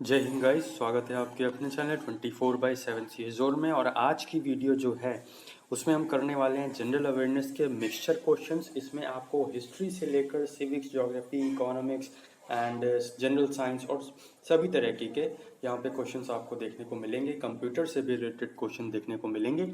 जय हिंद गाइस, स्वागत है आपके अपने चैनल 24/7 सी जोन में। और आज की वीडियो जो है उसमें हम करने वाले हैं जनरल अवेयरनेस के मिक्सचर क्वेश्चंस। इसमें आपको हिस्ट्री से लेकर civics, geography, economics and general science और सभी तरह के यहाँ पे क्वेश्चंस आपको देखने को मिलेंगे। कंप्यूटर से भी रिलेटेड क्वेश्चन देखने को मिलेंगे।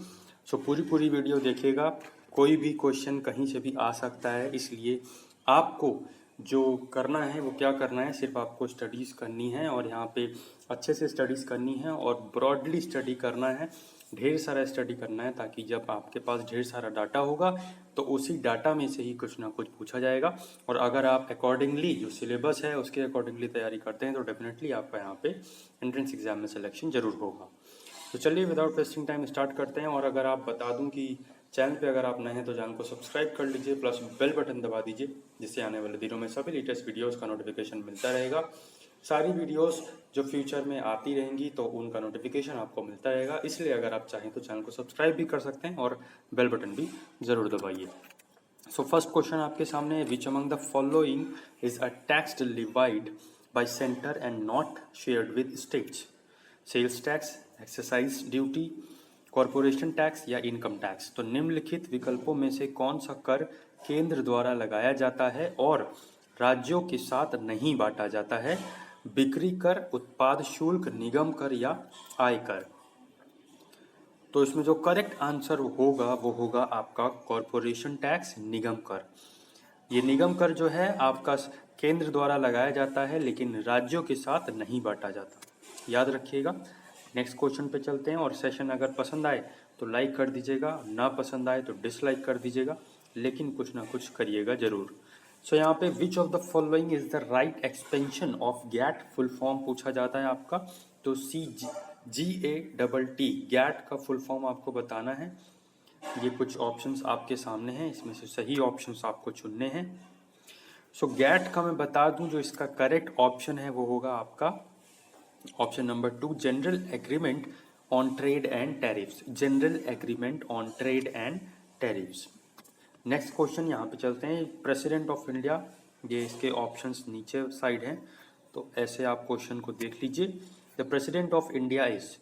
सो पूरी वीडियो देखिएगा। कोई भी क्वेश्चन कहीं से भी आ सकता है, इसलिए आपको जो करना है वो क्या करना है, सिर्फ आपको स्टडीज़ करनी है और यहाँ पे अच्छे से स्टडीज़ करनी है और ब्रॉडली स्टडी करना है, ढेर सारा स्टडी करना है, ताकि जब आपके पास ढेर सारा डाटा होगा तो उसी डाटा में से ही कुछ ना कुछ पूछा जाएगा। और अगर आप अकॉर्डिंगली जो सिलेबस है उसके अकॉर्डिंगली तैयारी करते हैं तो डेफिनेटली आपका यहाँ पे एंट्रेंस एग्जाम में सिलेक्शन जरूर होगा। तो चलिए विदाउट वेस्टिंग टाइम स्टार्ट करते हैं। और अगर आप बता दूं कि चैनल पे अगर आप नए हैं तो चैनल को सब्सक्राइब कर लीजिए, प्लस बेल बटन दबा दीजिए, जिससे आने वाले दिनों में सभी लेटेस्ट वीडियोस का नोटिफिकेशन मिलता रहेगा। सारी वीडियोस जो फ्यूचर में आती रहेंगी तो उनका नोटिफिकेशन आपको मिलता रहेगा। इसलिए अगर आप चाहें तो चैनल को सब्सक्राइब भी कर सकते हैं और बेल बटन भी ज़रूर दबाइए। सो फर्स्ट क्वेश्चन आपके सामने है, which among the following is a tax divide by centre and not shared with states? Sales tax, excise duty, corporation tax या इनकम टैक्स। तो निम्नलिखित विकल्पों में से कौन सा कर केंद्र द्वारा लगाया जाता है और राज्यों के साथ नहीं बांटा जाता है? बिक्री कर, उत्पाद शुल्क, निगम कर या आय कर? तो इसमें जो करेक्ट आंसर होगा वो होगा आपका कॉरपोरेशन टैक्स, निगम कर। ये निगम कर जो है आपका केंद्र द्वारा लगाया जाता है लेकिन राज्यों के साथ नहीं बांटा जाता, याद रखिएगा। नेक्स्ट क्वेश्चन पे चलते हैं। और सेशन अगर पसंद आए तो लाइक कर दीजिएगा, ना पसंद आए तो डिसलाइक कर दीजिएगा, लेकिन कुछ ना कुछ करिएगा जरूर। सो यहाँ पे which of the following is the right expansion of GATT? Full form पूछा जाता है आपका, तो GATT गैट का फुल फॉर्म आपको बताना है। ये कुछ ऑप्शंस आपके सामने हैं, इसमें से सही ऑप्शंस आपको चुनने हैं। सो गैट का मैं बता दूं, जो इसका करेक्ट ऑप्शन है वो होगा आपका option number 2, general agreement on trade and tariffs. General agreement on trade and tariffs. Next question यहाँ पे चलते हैं, प्रेसिडेंट ऑफ इंडिया, ये इसके ऑप्शंस नीचे साइड हैं, तो ऐसे आप क्वेश्चन को देख लीजिए। The president of India is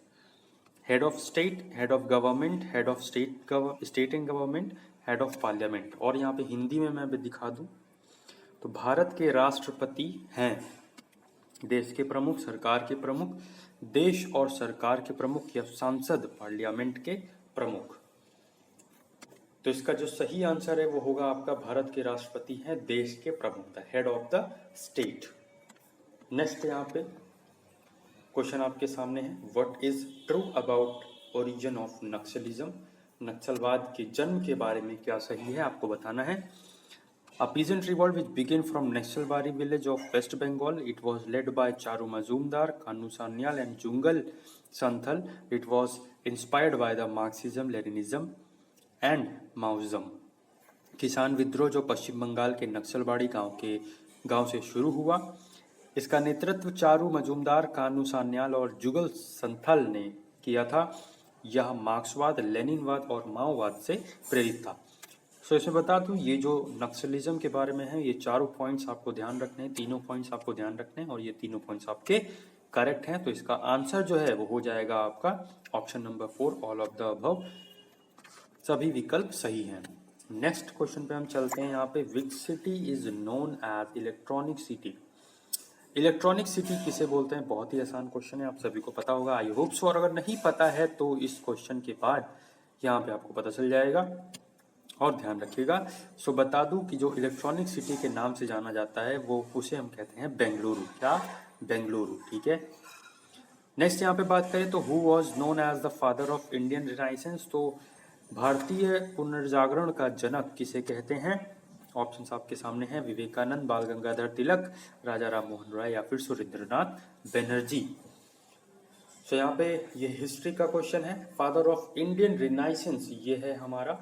head of state, head of government, head of state and government, head of parliament. और यहाँ पे हिंदी में मैं भी दिखा दूं तो भारत के राष्ट्रपति हैं, देश के प्रमुख, सरकार के प्रमुख, देश और सरकार के प्रमुख या सांसद, पार्लियामेंट के प्रमुख। तो इसका जो सही आंसर है वो होगा आपका भारत के राष्ट्रपति हैं, देश के प्रमुख, the head of the state. Next यहाँ पे क्वेश्चन आपके सामने है, what is true about origin of Naxalism? नक्सलवाद के जन्म के बारे में क्या सही है आपको बताना है। A peasant revolt which began from Naxalbari village of West Bengal. It was led by Charu Mazumdar, Kanu Sanyal and Jungal Santhal. It was inspired by the Marxism, Leninism and Maoism. किसान विद्रोह जो पश्चिम बंगाल के नक्सलबाड़ी गांव से शुरू हुआ, इसका नेतृत्व चारू मजूमदार, कानू सान्याल और जुगल संथल ने किया था। यह मार्क्सवाद, लेनिनवाद और माओवाद से प्रेरित था। सो इसमें बता दूं, ये जो नक्सलिज्म के बारे में है, ये चारों पॉइंट्स आपको ध्यान रखने हैं, तीनों पॉइंट्स आपको ध्यान रखने हैं और ये तीनों पॉइंट्स आपके करेक्ट हैं। तो इसका आंसर जो है वो हो जाएगा आपका option number 4, all of the above. सभी विकल्प सही हैं। नेक्स्ट क्वेश्चन पे हम चलते हैं। यहाँ पे which city is known as electronic city? Electronic city किसे बोलते हैं? बहुत ही आसान क्वेश्चन है, आप सभी को पता होगा, आई होप सो। और अगर नहीं पता है तो इस क्वेश्चन के बाद यहाँ पे आपको पता चल जाएगा और ध्यान रखिएगा। सो बता दूं कि जो इलेक्ट्रॉनिक सिटी के नाम से जाना जाता है वो उसे हम कहते हैं बेंगलुरु। क्या? बेंगलुरु, ठीक है। नेक्स्ट यहाँ पे बात करें तो who was known as the father of Indian renaissance? तो भारतीय पुनर्जागरण का जनक किसे कहते हैं? ऑप्शंस आपके सामने हैं, विवेकानंद, बाल गंगाधर तिलक, राजा राम मोहन राय या फिर सुरेंद्रनाथ बनर्जी। सो यहाँ पे ये हिस्ट्री का क्वेश्चन है। फादर ऑफ इंडियन रिनाइसेंस ये है हमारा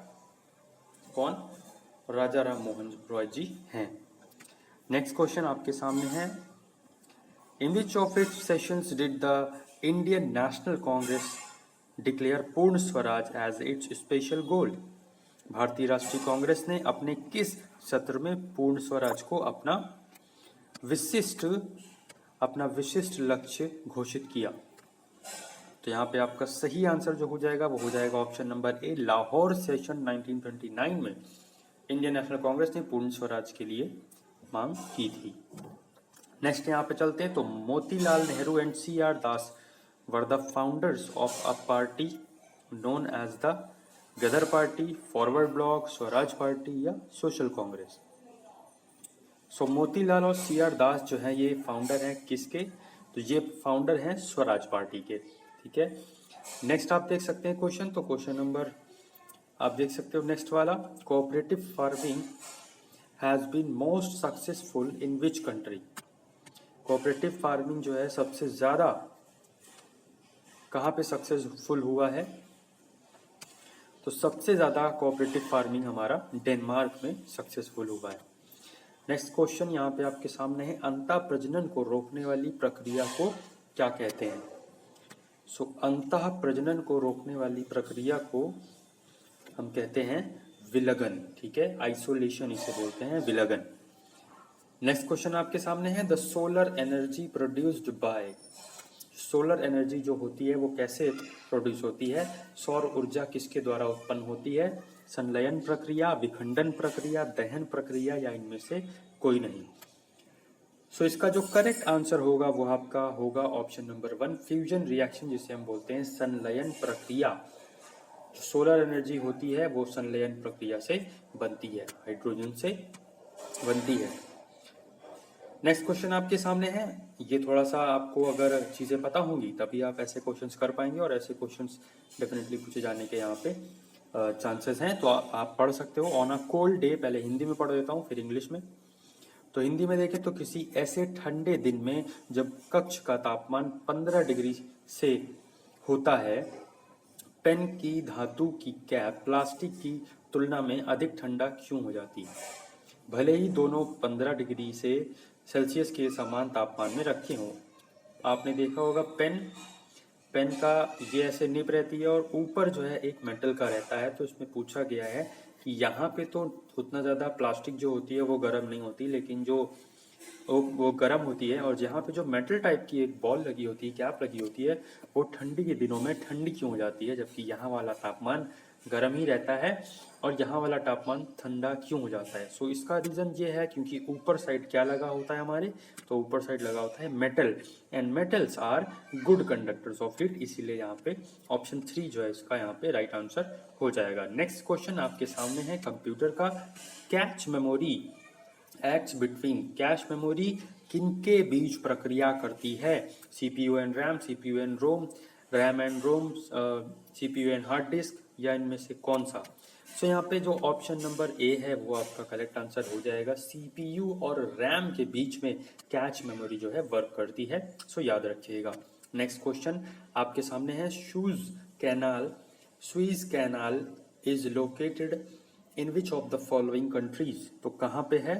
कौन? राजा राम मोहन रॉय जी हैं। नेक्स्ट क्वेश्चन आपके सामने है, in which of its sessions did the Indian National Congress declare Purna Swaraj as its special goal? Bharatiya Rashtriya Congress ने अपने किस सत्र में पूर्ण स्वराज को अपना विशिष्ट अपना विशिष्ट लक्ष्य घोषित किया? तो यहाँ पे आपका सही आंसर जो हो जाएगा वो हो जाएगा option number A, Lahore session 1929 में इंडियन नेशनल कांग्रेस ने पूर्ण स्वराज के लिए मांग की थी। नेक्स्ट यहाँ पे चलते हैं। तो Motilal Nehru and C R Das were the founders of a party known as the Ghadar party, forward bloc, Swaraj party या सोशल कांग्रेस? सो मोतीलाल और सी आर दास जो है ये फाउंडर हैं किसके? तो ये फाउंडर हैं स्वराज पार्टी के। ठीक है, नेक्स्ट आप देख सकते हैं क्वेश्चन। तो क्वेश्चन नंबर आप देख सकते हो नेक्स्ट वाला, cooperative farming has been most successful in which country? Cooperative farming जो है सबसे ज्यादा कहाँ पे सक्सेसफुल हुआ है? तो सबसे ज्यादा कोऑपरेटिव फार्मिंग हमारा डेनमार्क में सक्सेसफुल हुआ है। नेक्स्ट क्वेश्चन यहाँ पे आपके सामने है, अंतः प्रजनन को रोकने वाली प्रक्रिया को क्या कहते हैं? सो अंतः प्रजनन को रोकने वाली प्रक्रिया को हम कहते हैं विलगन। ठीक है, आइसोलेशन इसे बोलते हैं, विलगन। नेक्स्ट क्वेश्चन आपके सामने है, the solar energy produced by, solar energy जो होती है वो कैसे प्रोड्यूस होती है? सौर ऊर्जा किसके द्वारा उत्पन्न होती है? संलयन प्रक्रिया, विखंडन प्रक्रिया, दहन प्रक्रिया या इनमें से कोई नहीं? सो इसका जो करेक्ट आंसर होगा वो आपका होगा ऑप्शन नंबर 1, फ्यूजन रिएक्शन जिसे हम बोलते हैं संलयन प्रक्रिया। सोलर एनर्जी होती है वो संलयन प्रक्रिया से बनती है, हाइड्रोजन से बनती है। नेक्स्ट क्वेश्चन आपके सामने है, ये थोड़ा सा आपको अगर चीजें पता होंगी तभी आप ऐसे क्वेश्चंस कर पाएंगे और ऐसे क्वेश्चंस डेफिनेटली पूछे जाने के यहाँ पे चांसेस हैं। तो आप पढ़ सकते हो। ऑन अ कोल्ड डे, पहले हिंदी में पढ़ देता हूँ फिर इंग्लिश में। तो हिंदी में देखें तो किसी ऐसे ठंडे दिन में जब कक्ष का तापमान 15 डिग्री से होता है, पेन की धातु की कैप प्लास्टिक की तुलना में अधिक ठंडा क्यों हो जाती है? भले ही दोनों 15 डिग्री से सेल्सियस के समान तापमान में रखे हों। आपने देखा होगा पेन का ये ऐसे निब रहती है और ऊपर जो है एक मेटल का रहता है। तो इसमें पूछा गया है कि यहाँ पे तो उतना ज़्यादा प्लास्टिक जो होती है वो गर्म नहीं होती, लेकिन जो वो गर्म होती है, और जहाँ पे जो मेटल टाइप की एक बॉल लगी होती है, कैप लगी होती है, वो ठंडी के दिनों में ठंडी क्यों हो जाती है, जबकि यहाँ वाला तापमान गर्म ही रहता है और यहाँ वाला तापमान ठंडा क्यों हो जाता है? सो इसका रीज़न ये है क्योंकि ऊपर साइड क्या लगा होता है हमारे, तो ऊपर साइड लगा होता है metal, and metals are good conductors of heat, इसीलिए यहाँ पे ऑप्शन 3 जो है इसका यहाँ पे राइट आंसर हो जाएगा। नेक्स्ट क्वेश्चन आपके सामने है कंप्यूटर का, cache memory acts between, cache memory किनके बीच प्रक्रिया करती है? CPU and RAM, CPU and ROM, RAM and ROM, CPU and hard disk, या इनमें से कौन सा? सो यहाँ पे जो ऑप्शन नंबर ए है वो आपका करेक्ट आंसर हो जाएगा। सीपीयू और रैम के बीच में कैच मेमोरी जो है वर्क करती है, सो याद रखिएगा। नेक्स्ट क्वेश्चन आपके सामने है, Suez canal is located in which of the following countries? तो कहाँ पे है?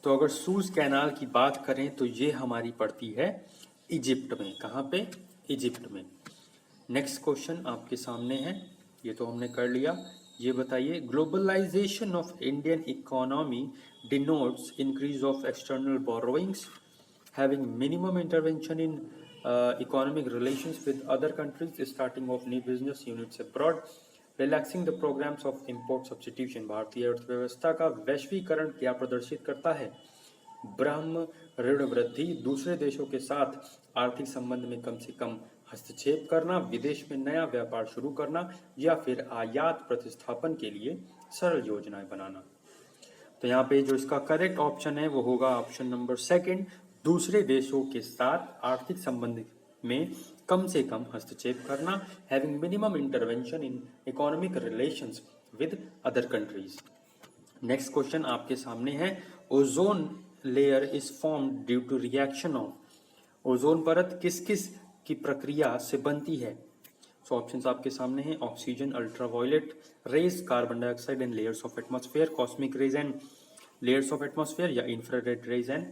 तो अगर सूज कैनाल की बात करें तो ये हमारी पड़ती है इजिप्ट में। कहाँ पे? इजिप्ट में। नेक्स्ट क्वेश्चन आपके सामने है, ये तो हमने कर लिया। ये बताइए, globalization of Indian economy denotes increase of external borrowings having minimum intervention in economic relations with other countries, starting of new business units abroad, relaxing the programs of import substitution. भारतीय अर्थव्यवस्था का वैश्वीकरण क्या प्रदर्शित करता है? ब्रह्म ऋण वृद्धि, दूसरे देशों के साथ आर्थिक संबंध में कम से कम हस्तक्षेप करना, विदेश में नया व्यापार शुरू करना, या फिर आयात प्रतिस्थापन के लिए सरल योजनाएं बनाना। तो यहाँ पे जो इसका करेक्ट ऑप्शन है वो होगा ऑप्शन नंबर 2, दूसरे देशों के साथ आर्थिक संबंध में कम से कम हस्तक्षेप करना, having minimum intervention in economic relations with other countries. Next question आपके सामने है, ozone layer is formed due to reaction of, ozone परत किस किस की प्रक्रिया से बनती है? सो ऑप्शंस आपके सामने हैं, oxygen, ultraviolet rays, carbon dioxide and layers of atmosphere, cosmic rays and layers of atmosphere, या infrared rays and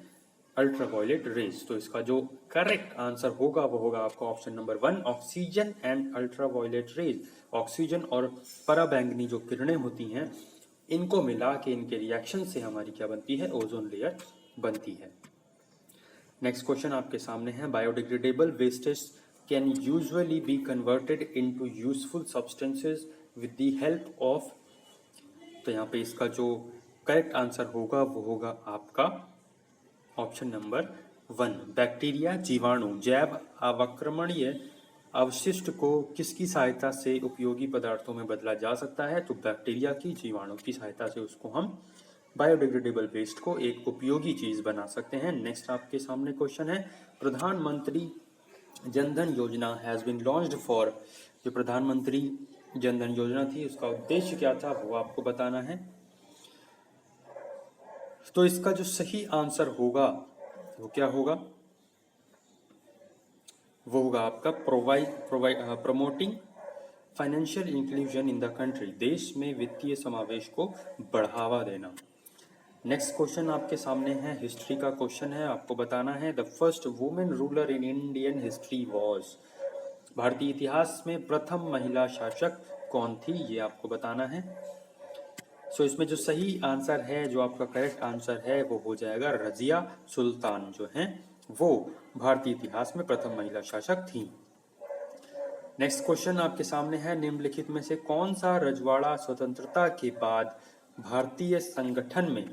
ultraviolet rays. तो इसका जो करेक्ट आंसर होगा वो होगा आपका option number 1, oxygen and ultraviolet rays. ऑक्सीजन और पराबैंगनी जो किरणें होती हैं, इनको मिला के इनके रिएक्शन से हमारी क्या बनती है? ओजोन लेयर बनती है। नेक्स्ट क्वेश्चन आपके सामने है, biodegradable wastage can usually be converted into useful substances with the help of. तो यहाँ पे इसका जो करेक्ट आंसर होगा वो होगा आपका ऑप्शन नंबर 1, बैक्टीरिया। जीवाणु जैव अवक्रमणीय अवशिष्ट को किसकी सहायता से उपयोगी पदार्थों में बदला जा सकता है? तो बैक्टीरिया की, जीवाणु की सहायता से उसको हम बायोडिग्रेडेबल वेस्ट को एक उपयोगी चीज बना सकते हैं। नेक्स्ट आपके सामने क्वेश्चन है, प्रधानमंत्री जनधन योजना हैज बीन लॉन्च्ड फॉर। जो प्रधानमंत्री जनधन योजना थी उसका उद्देश्य क्या था वो आपको बताना है। तो इसका जो सही आंसर होगा वो क्या होगा? वो होगा आपका promoting financial inclusion in the country. देश में वित्तीय समावेश को बढ़ावा देना। नेक्स्ट क्वेश्चन आपके सामने है, हिस्ट्री का क्वेश्चन है, आपको बताना है the first women ruler in Indian history was. भारतीय इतिहास में प्रथम महिला शासक कौन थी, ये आपको बताना है। सो इसमें जो सही आंसर है, जो आपका करेक्ट आंसर है वो हो जाएगा रजिया सुल्तान जो हैं वो भारतीय इतिहास में प्रथम महिला शासक थी। नेक्स्ट क्वेश्चन आपके सामने है, निम्नलिखित में से कौन सा रजवाड़ा स्वतंत्रता के बाद भारतीय संगठन में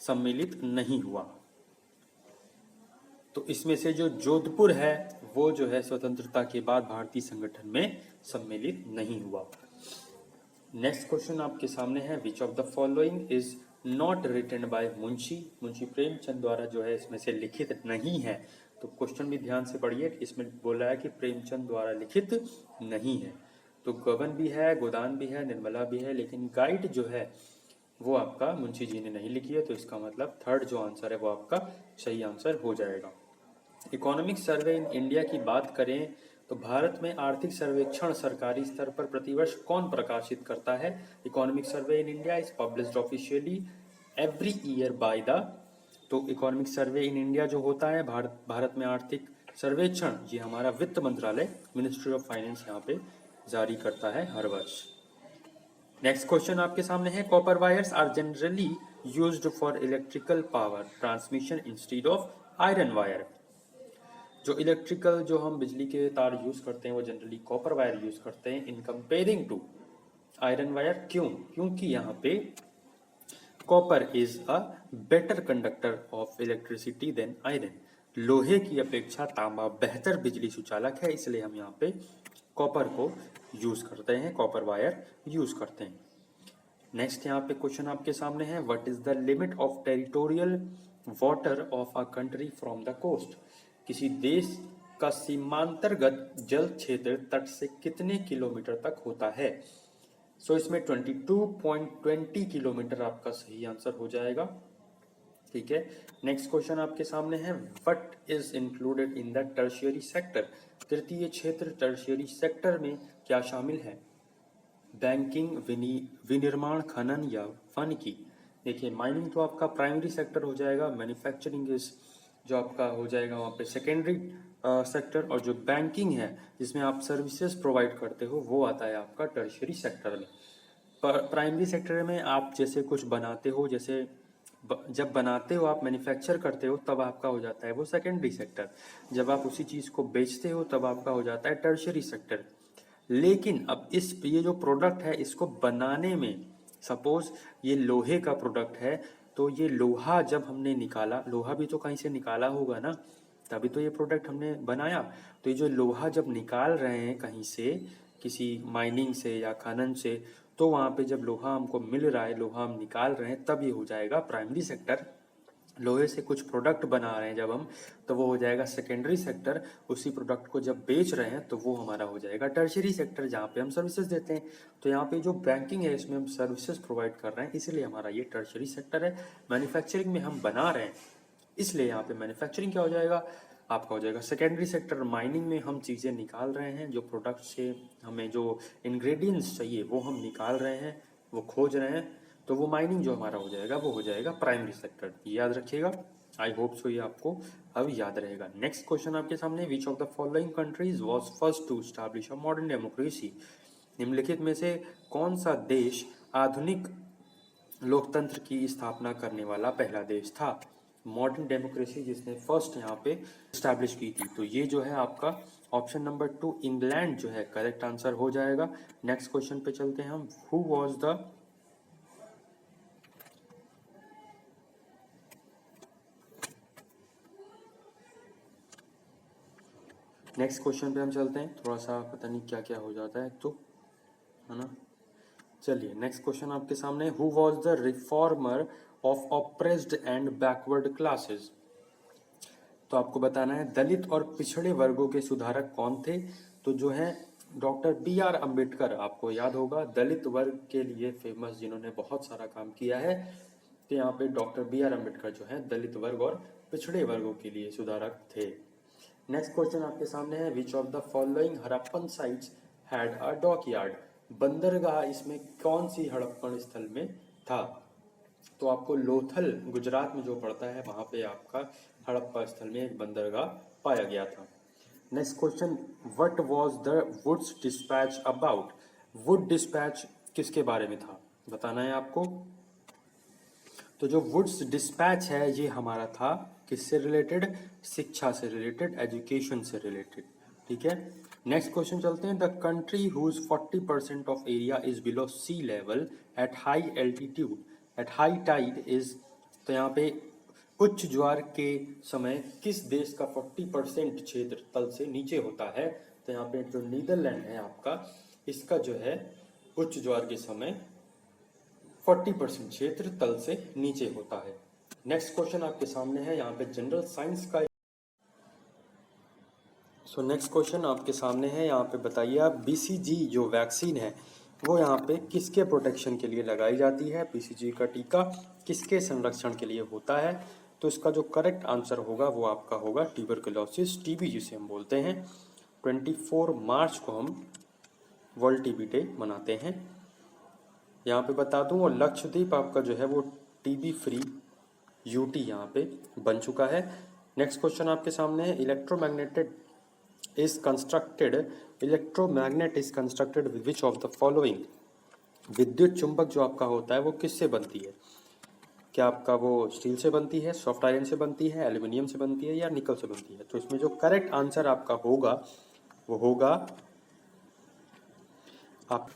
सम्मिलित नहीं हुआ? तो इसमें से जो जोधपुर है वो जो है स्वतंत्रता के बाद भारतीय संगठन में सम्मिलित नहीं हुआ। नेक्स्ट क्वेश्चन आपके सामने है, which of the following is not written by Munshi. Munshi Premchand द्वारा जो है इसमें से लिखित नहीं है। तो क्वेश्चन भी ध्यान से पढ़िए, इसमें बोला है कि प्रेमचंद द्वारा लिखित नहीं है। तो गबन भी है, गोदान भी है, निर्मला भी है, लेकिन गाइड जो है वो आपका मुंशी जी ने नहीं लिखी है। तो इसका मतलब थर्ड जो आंसर है वो आपका सही आंसर हो जाएगा। इकोनॉमिक सर्वे इन इंडिया की बात करें तो भारत में आर्थिक सर्वेक्षण सरकारी स्तर पर प्रतिवर्ष कौन प्रकाशित करता है? Economic survey in India is published officially every year by the. तो इकोनॉमिक सर्वे इन इंडिया जो होता है भारत में आर्थिक सर्वेक्षण, ये हमारा वित्त मंत्रालय, मिनिस्ट्री ऑफ फाइनेंस यहाँ पे जारी करता है हर वर्ष। नेक्स्ट क्वेश्चन आपके सामने है, copper wires are generally used for electrical power transmission instead of iron wire. जो इलेक्ट्रिकल, जो हम बिजली के तार यूज करते हैं वो जनरली कॉपर वायर यूज करते हैं in comparing to iron wire. क्यों? क्योंकि यहाँ पे copper is a better conductor of electricity than iron. लोहे की अपेक्षा तांबा बेहतर बिजली सुचालक है, इसलिए हम यहाँ पे कॉपर को यूज करते हैं, कॉपर वायर यूज करते हैं। नेक्स्ट यहाँ पे क्वेश्चन आपके सामने है, what is the limit of territorial water of a country from the coast. किसी देश का सीमांतर्गत जल क्षेत्र तट से कितने किलोमीटर तक होता है? सो इसमें 22.20 किलोमीटर आपका सही आंसर हो जाएगा। ठीक है, नेक्स्ट क्वेश्चन आपके सामने है, what is included in the tertiary sector. तृतीय क्षेत्र टर्शियरी सेक्टर में क्या शामिल है? बैंकिंग, विनिर्माण, खनन या वानिकी। देखिए, माइनिंग तो आपका प्राइमरी सेक्टर हो जाएगा, मैन्युफैक्चरिंग इज जो आपका हो जाएगा वहाँ पे सेकेंडरी सेक्टर, और जो बैंकिंग है जिसमें आप सर्विसेज प्रोवाइड करते हो वो आता है आपका टर्शियरी सेक्टर में। प्राइमरी सेक्टर में आप जैसे कुछ बनाते हो, जैसे जब बनाते हो आप मैन्युफैक्चर करते हो तब आपका हो जाता है वो सेकेंडरी सेक्टर। जब आप उसी चीज़ को बेचते हो तब आपका हो जाता है टर्शियरी सेक्टर। लेकिन अब ये जो प्रोडक्ट है इसको बनाने में, सपोज ये लोहे का प्रोडक्ट है तो ये लोहा जब हमने निकाला, लोहा भी तो कहीं से निकाला होगा ना, तभी तो ये प्रोडक्ट हमने बनाया। तो ये जो लोहा जब निकाल रहे हैं कहीं से, किसी माइनिंग से या खनन से, तो वहाँ पे जब लोहा हमको मिल रहा है, लोहा हम निकाल रहे हैं, तब ये हो जाएगा प्राइमरी सेक्टर। लोहे से कुछ प्रोडक्ट बना रहे हैं जब हम, तो वो हो जाएगा सेकेंडरी सेक्टर। उसी प्रोडक्ट को जब बेच रहे हैं तो वो हमारा हो जाएगा टर्शियरी सेक्टर, जहाँ पे हम सर्विसेज देते हैं। तो यहाँ पे जो बैंकिंग है इसमें हम सर्विसेज प्रोवाइड कर रहे हैं, इसलिए हमारा ये टर्शियरी सेक्टर है। मैन्युफैक्चरिंग में हम बना रहे हैं, इसलिए यहाँ पे मैन्युफैक्चरिंग क्या हो जाएगा आपका, हो जाएगा सेकेंडरी सेक्टर। माइनिंग में हम चीज़ें निकाल रहे हैं, जो प्रोडक्ट से हमें जो इंग्रेडिएंट्स चाहिए वो हम निकाल रहे हैं, वो खोज रहे हैं, तो वो माइनिंग जो हमारा हो जाएगा वो हो जाएगा प्राइमरी सेक्टर। याद रखिएगा, आई होप सो ये आपको अब याद रहेगा। नेक्स्ट क्वेश्चन आपके सामने, which of the following countries was first to establish a modern democracy. निम्नलिखित में से कौन सा देश आधुनिक लोकतंत्र की स्थापना करने वाला पहला देश था? मॉडर्न डेमोक्रेसी जिसने फर्स्ट यहाँ पे इस्टेब्लिश की थी। तो ये जो है आपका ऑप्शन नंबर 2 इंग्लैंड जो है करेक्ट आंसर हो जाएगा। नेक्स्ट क्वेश्चन पे चलते हैं हम। Who was the next question पे हम चलते हैं। थोड़ा सा पता नहीं क्या क्या हो जाता है तो, है ना। चलिए नेक्स्ट क्वेश्चन आपके सामने। Who was the reformer of oppressed and backward classes. तो आपको बताना है दलित और पिछड़े वर्गों के सुधारक कौन थे। तो जो है डॉक्टर B.R. अम्बेडकर, आपको याद होगा दलित वर्ग के लिए फेमस, जिन्होंने बहुत सारा काम किया है। तो यहाँ पे डॉक्टर B.R. अम्बेडकर जो है दलित वर्ग और पिछड़े वर्गों के लिए सुधारक थे। नेक्स्ट क्वेश्चन आपके सामने है। Which of the following Harappan sites had a dockyard. बंदरगाह इसमें कौन सी हड़प्पन स्थल में था। तो आपको लोथल गुजरात में जो पड़ता है वहां पे आपका हड़प्पा स्थल में एक बंदरगाह पाया गया था। Next question, what was the Wood's dispatch about. Wood dispatch किसके बारे में था, बताना है आपको। तो जो वुड्स डिस्पैच है ये हमारा था किससे रिलेटेड, शिक्षा से रिलेटेड, एजुकेशन से रिलेटेड। ठीक है। नेक्स्ट क्वेश्चन चलते हैं। The country whose 40% of area is below sea level at high altitude at high tide is. तो यहाँ पे उच्च ज्वार के समय किस देश का 40% क्षेत्र तल से नीचे होता है। तो यहाँ पे जो नीदरलैंड है आपका, इसका जो है उच्च ज्वार के समय 40% क्षेत्र तल से नीचे होता है। नेक्स्ट क्वेश्चन आपके सामने है, यहाँ पे जनरल साइंस का। नेक्स्ट क्वेश्चन आपके सामने है, यहाँ पे बताइए आप BCG जो वैक्सीन है वो यहाँ पे किसके प्रोटेक्शन के लिए लगाई जाती है। BCG का टीका किसके संरक्षण के लिए होता है। तो इसका जो करेक्ट आंसर होगा वो आपका होगा ट्यूबरकुलोसिस, TB जिसे हम बोलते हैं। 24 मार्च को हम वर्ल्ड TB डे मनाते हैं। यहाँ पे बता दूं, और लक्षद्वीप आपका जो है वो TB फ्री UT यहाँ पे बन चुका है। नेक्स्ट क्वेश्चन आपके सामने है। Electromagnet is constructed with which of the following. विद्युत चुंबक जो आपका होता है वो किससे बनती है। क्या आपका वो स्टील से बनती है, सॉफ्ट आयरन से बनती है, एल्यूमिनियम से बनती है या निकल से बनती है। तो इसमें जो करेक्ट आंसर आपका होगा वो होगा आप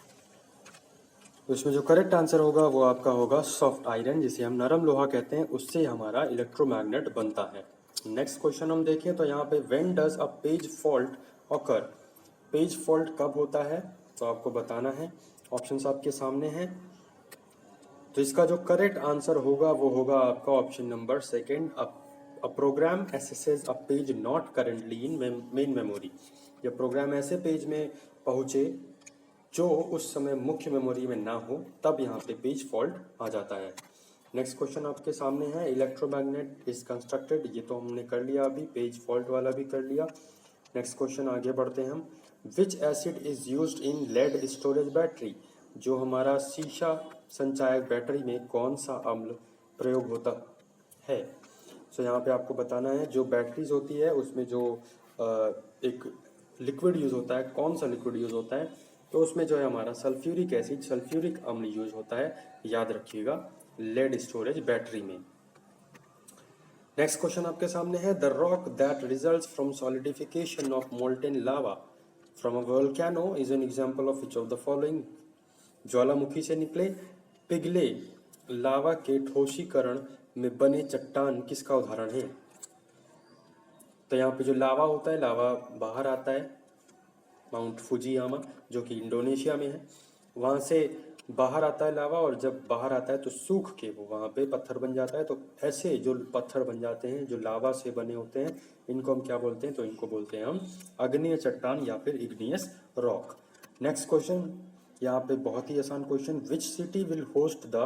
उसमें जो करेक्ट आंसर होगा वो आपका होगा सॉफ्ट आयरन, जिसे हम नरम लोहा कहते हैं, उससे हमारा इलेक्ट्रोमैग्नेट बनता है। नेक्स्ट क्वेश्चन हम देखें तो यहाँ पे when does a page fault occur. Page fault कब होता है तो आपको बताना है। ऑप्शंस आपके सामने हैं। तो इसका जो करेक्ट आंसर होगा वो होगा आपका option number second. A program accesses a page not currently in main memory. जब प्रोग्राम ऐसे पेज में पहुंचे जो उस समय मुख्य मेमोरी में ना हो, तब यहाँ पे पेज फॉल्ट आ जाता है। नेक्स्ट क्वेश्चन आपके सामने है। इलेक्ट्रोमैग्नेट इज कंस्ट्रक्टेड, ये तो हमने कर लिया अभी, पेज फॉल्ट वाला भी कर लिया। नेक्स्ट क्वेश्चन आगे बढ़ते हैं हम। Which acid is used in lead storage battery. जो हमारा शीशा संचायक बैटरी में कौन सा अम्ल प्रयोग होता है। सो यहाँ पे आपको बताना है जो बैटरीज होती है उसमें जो एक लिक्विड यूज होता है, कौन सा लिक्विड यूज होता है। तो उसमें जो है हमारा सल्फ्यूरिक एसिड, सल्फ्यूरिक अम्ल यूज होता है, याद रखिएगा, लेड स्टोरेज बैटरी में। नेक्स्ट क्वेश्चन आपके सामने है। The rock that results from solidification of molten lava from a volcano is an example of which of the following. ज्वालामुखी से निकले पिघले लावा के ठोसीकरण में बने चट्टान किसका उदाहरण है। तो यहाँ पे जो लावा होता है, लावा बाहर आता है माउंट फुजियामा जो कि इंडोनेशिया में है, वहाँ से बाहर आता है लावा, और जब बाहर आता है तो सूख के वो वहाँ पे पत्थर बन जाता है। तो ऐसे जो पत्थर बन जाते हैं जो लावा से बने होते हैं, इनको हम क्या बोलते हैं, तो इनको बोलते हैं हम अग्नेय चट्टान या फिर इग्नियस रॉक। नेक्स्ट क्वेश्चन यहाँ पे बहुत ही आसान question. Which city will host the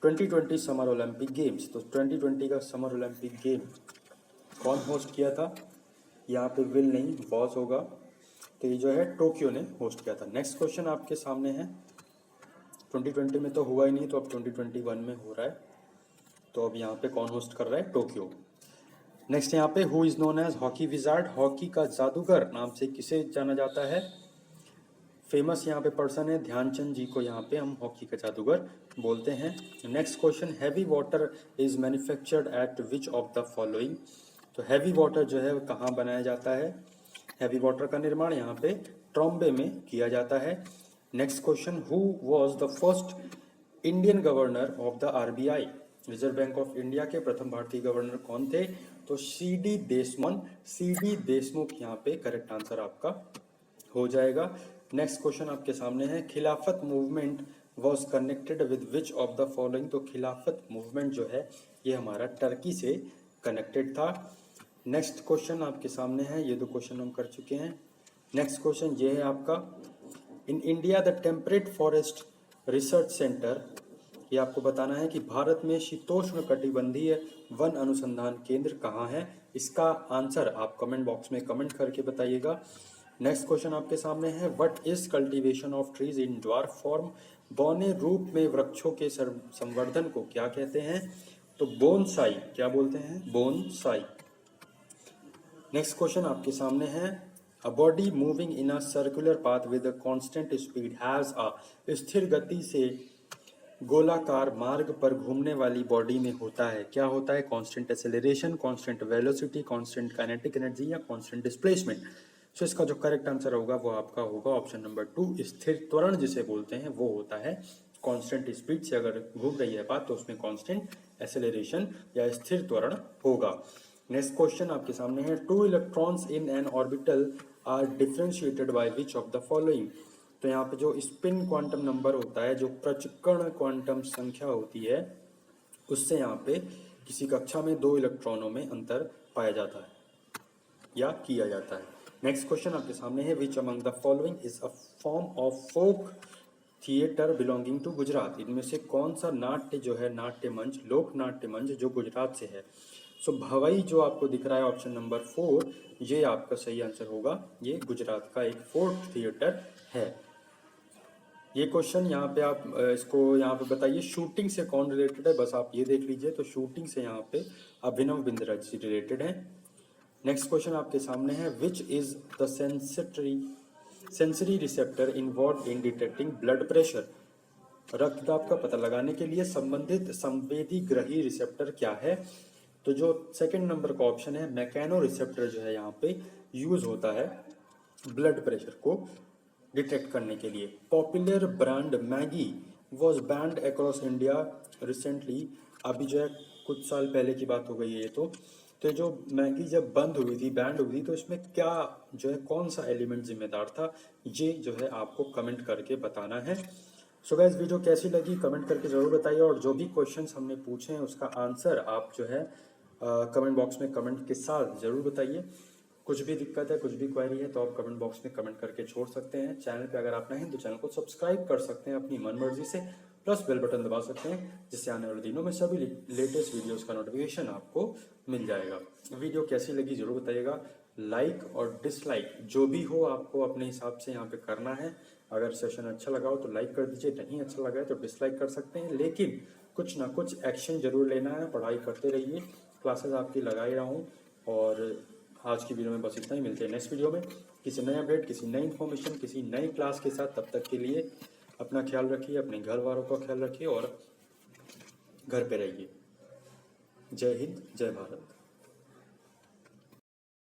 2020 summer Olympic games. तो 2020 का समर ओलंपिक गेम कौन होस्ट किया था। यहाँ पे विल नहीं, वॉज होगा। तो ये जो है टोक्यो ने होस्ट किया था। नेक्स्ट क्वेश्चन आपके सामने है। 2020 में तो हुआ ही नहीं, तो अब 2021 में हो रहा है। तो अब यहाँ पे कौन होस्ट कर रहा है, टोक्यो। नेक्स्ट यहाँ पे who is known as hockey wizard. Hockey का जादूगर नाम से किसे जाना जाता है। फेमस यहाँ पे पर्सन है ध्यानचंद जी को यहाँ पे हम हॉकी का जादूगर बोलते हैं। Next question, heavy water is manufactured eight which of the following. तो हैवी वाटर जो है वो कहाँ बनाया जाता है? हैवी वाटर का निर्माण यहाँ पे ट्रॉम्बे में किया जाता है। Next question, who was the first Indian governor of the RBI. Reserve bank of India के प्रथम भारतीय गवर्नर कौन थे? तो सी डी देशमुख यहाँ पे करेक्ट आंसर आपका हो जाएगा। नेक्स्ट क्वेश्चन आपके सामने है, खिलाफत movement was connected with which of the following. तो खिलाफत मूवमेंट जो है ये हमारा टर्की से कनेक्टेड था। नेक्स्ट क्वेश्चन आपके सामने है, ये दो क्वेश्चन हम कर चुके हैं। नेक्स्ट क्वेश्चन ये है आपका, in India the temperate forest research centre, ये आपको बताना है कि भारत में शीतोष्ण कटिबंधीय वन अनुसंधान केंद्र कहाँ है। इसका आंसर आप कमेंट बॉक्स में कमेंट करके बताइएगा। नेक्स्ट क्वेश्चन आपके सामने है, what is cultivation of trees in dwarf form. बौने रूप में वृक्षों के संवर्धन को क्या कहते हैं? तो बोनसाई, क्या बोलते हैं? बोनसाई। नेक्स्ट क्वेश्चन आपके सामने है, a body moving in a circular path with a constant speed has a, स्थिर गति से गोलाकार मार्ग पर घूमने वाली बॉडी में होता है, क्या होता है? Constant acceleration, constant velocity, constant kinetic energy या कांस्टेंट डिस्प्लेसमेंट। सो इसका जो करेक्ट आंसर होगा वो आपका होगा ऑप्शन नंबर 2, स्थिर त्वरण जिसे बोलते हैं वो होता है कांस्टेंट स्पीड से अगर घूम रही है बात तो उसमें कांस्टेंट एक्सेलरेशन या स्थिर त्वरण होगा। नेक्स्ट क्वेश्चन आपके सामने है, two electrons in an orbital are differentiated by which of the following. तो यहाँ पे जो स्पिन क्वांटम नंबर होता है, जो प्रचक्करण क्वांटम संख्या होती है, उससे यहाँ पे किसी कक्षा में दो इलेक्ट्रॉनों में अंतर पाया जाता है या किया जाता है। नेक्स्ट क्वेश्चन आपके सामने है, which among the following is a form of folk theatre belonging to Gujarat. इनमें से कौन सा नाट्य जो है, नाट्य मंच, लोक नाट्य मंच जो गुजरात से है। सो भवई जो आपको दिख रहा है ऑप्शन नंबर 4, ये आपका सही आंसर होगा। ये गुजरात का एक फोक थिएटर है। ये क्वेश्चन यहाँ पे आप इसको यहाँ पे बताइए, शूटिंग से कौन रिलेटेड है, बस आप ये देख लीजिए। तो शूटिंग से यहाँ पे अभिनव बिंद्रा जी रिलेटेड है। नेक्स्ट क्वेश्चन आपके सामने है, which is the sensory receptor involve in detecting blood pressure. रक्तदाब का पता लगाने के लिए संबंधित संवेदी ग्रही रिसेप्टर क्या है। तो जो सेकंड नंबर का ऑप्शन है, मैकेनो रिसेप्टर जो है यहाँ पे यूज होता है ब्लड प्रेशर को डिटेक्ट करने के लिए। Popular brand Maggi was banned across India recently. अभी जो है कुछ साल पहले की बात हो गई है ये तो जो मैगी जब बंद हुई थी, बैंड हुई थी, तो इसमें क्या जो है कौन सा एलिमेंट जिम्मेदार था, ये जो है आपको कमेंट करके बताना है। सो गाइस, वीडियो कैसी लगी कमेंट करके जरूर बताइए, और जो भी क्वेश्चंस हमने पूछे हैं उसका आंसर आप जो है कमेंट बॉक्स में कमेंट के साथ जरूर बताइए। कुछ भी दिक्कत है, कुछ भी क्वेरी है तो आप कमेंट बॉक्स में कमेंट करके छोड़ सकते हैं। चैनल पे अगर आप नए हैं तो चैनल को सब्सक्राइब कर सकते हैं अपनी मन मर्जी से, प्लस बेल बटन दबा सकते हैं, जिससे आने वाले दिनों में सभी लेटेस्ट वीडियोस का नोटिफिकेशन आपको मिल जाएगा। वीडियो कैसी लगी जरूर बताइएगा। लाइक और डिसलाइक जो भी हो आपको अपने हिसाब से यहाँ पे करना है। अगर सेशन अच्छा लगा हो तो लाइक कर दीजिए, नहीं अच्छा लगा है तो डिसलाइक कर सकते हैं, लेकिन कुछ ना कुछ एक्शन जरूर लेना है। पढ़ाई करते रहिए, क्लासेस आपकी लगा ही रहा हूँ। और आज की वीडियो में बस इतना ही, मिलते हैं नेक्स्ट वीडियो में किसी नए अपडेट, किसी नई इन्फॉर्मेशन, किसी नई क्लास के साथ। तब तक के लिए अपना ख्याल रखिए, अपने घर वालों का ख्याल रखिए और घर पे रहिए। जय हिंद, जय भारत।